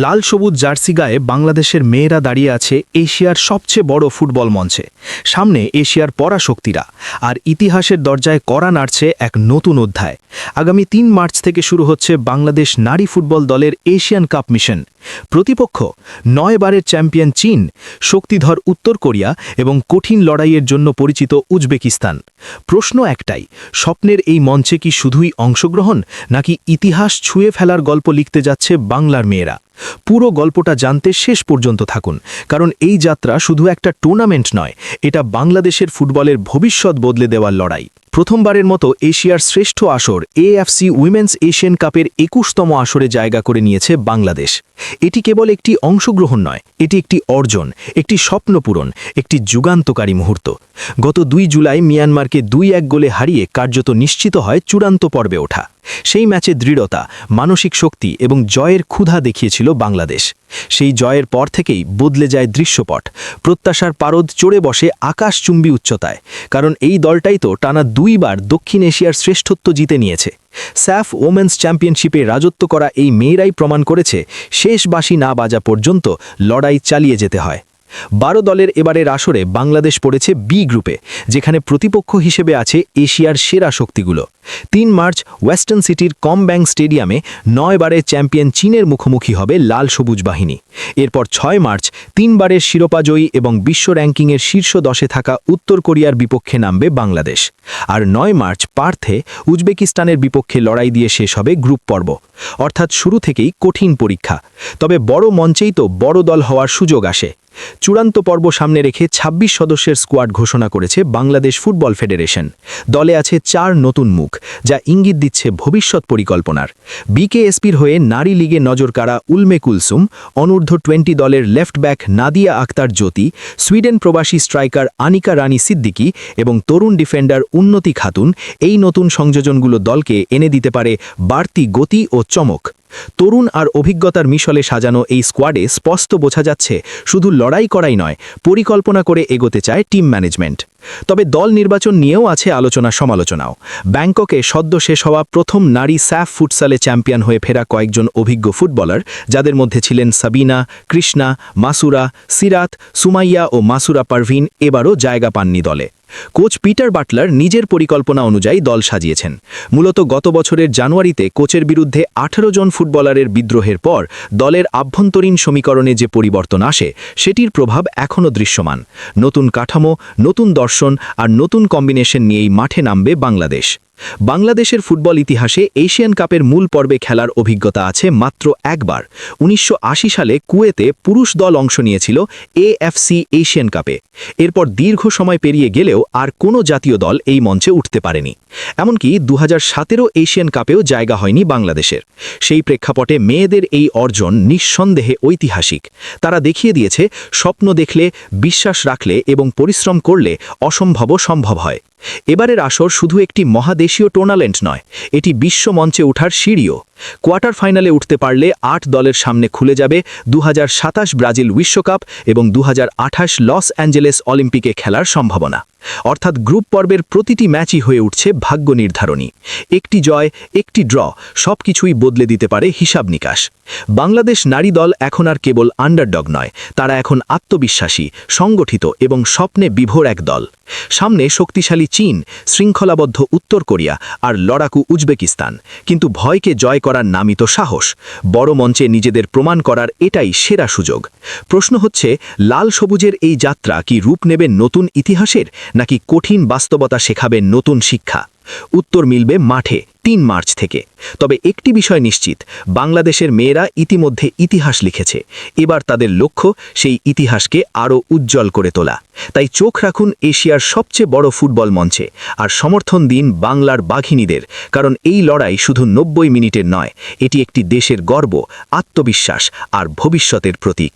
লাল সবুজ জার্সি গায়ে বাংলাদেশের মেয়েরা দাঁড়িয়ে আছে এশিয়ার সবচেয়ে বড় ফুটবল মঞ্চে। সামনে এশিয়ার পরাশক্তিরা, আর ইতিহাসের দরজায় কড়া নাড়ছে এক নতুন অধ্যায়। আগামী ৩ মার্চ থেকে শুরু হচ্ছে বাংলাদেশ নারী ফুটবল দলের এশিয়ান কাপ মিশন। প্রতিপক্ষ ৯ বারের চ্যাম্পিয়ন চীন, শক্তিধর উত্তর কোরিয়া এবং কঠিন লড়াইয়ের জন্য পরিচিত উজবেকিস্তান। প্রশ্ন একটাই, স্বপ্নের এই মঞ্চে কি শুধুই অংশগ্রহণ, নাকি ইতিহাস ছুঁয়ে ফেলার গল্প লিখতে যাচ্ছে বাংলার মেয়েরা? পুরো গল্পটা জানতে শেষ পর্যন্ত থাকুন, কারণ এই যাত্রা শুধু একটা টুর্নামেন্ট নয়, এটা বাংলাদেশের ফুটবলের ভবিষ্যৎ বদলে দেওয়ার লড়াই। প্রথমবারের মতো এশিয়ার শ্রেষ্ঠ আসর এএফসি উইমেন্স এশিয়ান কাপের ২১তম আসরে জায়গা করে নিয়েছে বাংলাদেশ। এটি কেবল একটি অংশগ্রহণ নয়, এটি একটি অর্জন, একটি স্বপ্নপূরণ, একটি যুগান্তকারী মুহূর্ত। গত ২ জুলাই মিয়ানমারকে ২-১ গোলে হারিয়ে কার্যত নিশ্চিত হয় চূড়ান্ত পর্বে ওঠা। সেই ম্যাচে দৃঢ়তা, মানসিক শক্তি এবং জয়ের ক্ষুধা দেখিয়েছিল বাংলাদেশ। সেই জয়ের পর থেকেই বদলে যায় দৃশ্যপট। প্রত্যাশার পারদ চড়ে বসে আকাশচুম্বী উচ্চতায়, কারণ এই দলটাই তো টানা ২ বার দক্ষিণ এশিয়ার শ্রেষ্ঠত্ব জিতে নিয়েছে। স্যাফ ওমেন্স চ্যাম্পিয়নশিপে রাজত্ব করা এই মেয়েরাই প্রমাণ করেছে, শেষ বাঁশি না বাজা পর্যন্ত লড়াই চালিয়ে যেতে হয়। ১২ দলের এবারের আসরে বাংলাদেশ পড়েছে বি গ্রুপে, যেখানে প্রতিপক্ষ হিসেবে আছে এশিয়ার সেরা শক্তিগুলো। ৩ মার্চ ওয়েস্টার্ন সিটির কমব্যাংক স্টেডিয়ামে ৯ বারের চ্যাম্পিয়ন চীনের মুখোমুখি হবে লাল সবুজ বাহিনী। এরপর ৬ মার্চ ৩ বারের শিরোপাজয়ী এবং বিশ্ব র্যাঙ্কিংয়ের শীর্ষ ১০-এ থাকা উত্তর কোরিয়ার বিপক্ষে নামবে বাংলাদেশ। আর ৯ মার্চ পার্থে উজবেকিস্তানের বিপক্ষে লড়াই দিয়ে শেষ হবে গ্রুপ পর্ব। অর্থাৎ শুরু থেকেই কঠিন পরীক্ষা। তবে বড় মঞ্চেই তো বড় দল হওয়ার সুযোগ আসে। চূড়ান্ত পর্ব সামনে রেখে ২৬ সদস্যের স্কোয়াড ঘোষণা করেছে বাংলাদেশ ফুটবল ফেডারেশন। দলে আছে ৪ নতুন মুখ, যা ইঙ্গিত দিচ্ছে ভবিষ্যৎ পরিকল্পনার। বিকেএসপির হয়ে নারী লিগে নজর কাড়া উলমে কুলসুম, অনূর্ধ্ব-20 দলের লেফট ব্যাক নাদিয়া আক্তার জ্যোতি, সুইডেন প্রবাসী স্ট্রাইকার আনিকা রানী সিদ্দিকি এবং তরুণ ডিফেন্ডার উন্নতি খাতুন, এই নতুন সংযোজনগুলো দলকে এনে দিতে পারে বাড়তি গতি ও চমক। তরুণ আর অভিজ্ঞতার মিশলে সাজানো এই স্কোয়াডে স্পষ্ট বোঝা যাচ্ছে, শুধু লড়াই করাই নয়, পরিকল্পনা করে এগোতে চায় টিম ম্যানেজমেন্ট। তবে দল নির্বাচন নিয়েও আছে আলোচনা সমালোচনাও। ব্যাংককে সদ্য শেষ হওয়া প্রথম নারী স্যাফ ফুটসালে চ্যাম্পিয়ন হয়ে ফেরা কয়েকজন অভিজ্ঞ ফুটবলার, যাদের মধ্যে ছিলেন সাবিনা, কৃষ্ণা, মাসুরা, সিরাত, সুমাইয়া ও মাসুরা পারভিন, এবারও জায়গা পাননি দলে। কোচ পিটার বাটলার নিজের পরিকল্পনা অনুযায়ী দল সাজিয়েছেন। মূলত গত বছরের জানুয়ারিতে কোচের বিরুদ্ধে ১৮ জন ফুটবলারের বিদ্রোহের পর দলের আভ্যন্তরীণ সমীকরণে যে পরিবর্তন আসে, সেটির প্রভাব এখনও দৃশ্যমান। নতুন কাঠামো, নতুন দর্শন আর নতুন কম্বিনেশন নিয়েই মাঠে নামবে বাংলাদেশ। বাংলাদেশের ফুটবল ইতিহাসে এশিয়ান কাপের মূল পর্বে খেলার অভিজ্ঞতা আছে মাত্র একবার। ১৯৮০ সালে কুয়েতে পুরুষ দল অংশ নিয়েছিল এএফসি এশিয়ান কাপে। এরপর দীর্ঘ সময় পেরিয়ে গেলেও আর কোনো জাতীয় দল এই মঞ্চে উঠতে পারেনি। এমনকি ২০১৭ এশিয়ান কাপেও জায়গা হয়নি বাংলাদেশের। সেই প্রেক্ষাপটে মেয়েদের এই অর্জন নিঃসন্দেহে ঐতিহাসিক। তারা দেখিয়ে দিয়েছে, স্বপ্ন দেখলে, বিশ্বাস রাখলে এবং পরিশ্রম করলে অসম্ভবও সম্ভব হয়। এবারের আসর শুধু একটি মহাদেশীয় টুর্নামেন্ট নয়, এটি বিশ্ব মঞ্চে ওঠার সিঁড়িও। কোয়ার্টার ফাইনালে উঠতে পারলে ৮ দলের সামনে খুলে যাবে ২০২৭ ব্রাজিল বিশ্বকাপ এবং ২০২৮ লস অ্যাঞ্জেলেস অলিম্পিকে খেলার সম্ভাবনা। অর্থাৎ গ্রুপ পর্বের প্রতিটি ম্যাচই হয়ে উঠছে ভাগ্য নির্ধারণী। একটি জয়, একটি ড্র, সবকিছুই বদলে দিতে পারে হিসাব নিকাশ। বাংলাদেশ নারী দল এখন আর কেবল আন্ডারডগ নয়, তারা এখন আত্মবিশ্বাসী, সংগঠিত এবং স্বপ্নে বিভোর এক দল। সামনে শক্তিশালী চীন, শৃঙ্খলাবদ্ধ উত্তর কোরিয়া আর লড়াকু উজবেকিস্তান। কিন্তু ভয়কে জয় করার নামই তো সাহস। বড় মঞ্চে নিজেদের প্রমাণ করার এটাই সেরা সুযোগ। প্রশ্ন হচ্ছে, লাল সবুজের এই যাত্রা কি রূপ নেবে নতুন ইতিহাসের, নাকি কঠিন বাস্তবতা শেখাবে নতুন শিক্ষা? উত্তর মিলবে মাঠে ৩ মার্চ থেকে। তবে একটি বিষয় নিশ্চিত, বাংলাদেশের মেয়েরা ইতিমধ্যে ইতিহাস লিখেছে। এবার তাদের লক্ষ্য সেই ইতিহাসকে আরও উজ্জ্বল করে তোলা। তাই চোখ রাখুন এশিয়ার সবচেয়ে বড় ফুটবল মঞ্চে, আর সমর্থন দিন বাংলার বাঘিনীদের, কারণ এই লড়াই শুধু ৯০ মিনিটের নয়, এটি একটি দেশের গর্ব, আত্মবিশ্বাস আর ভবিষ্যতের প্রতীক।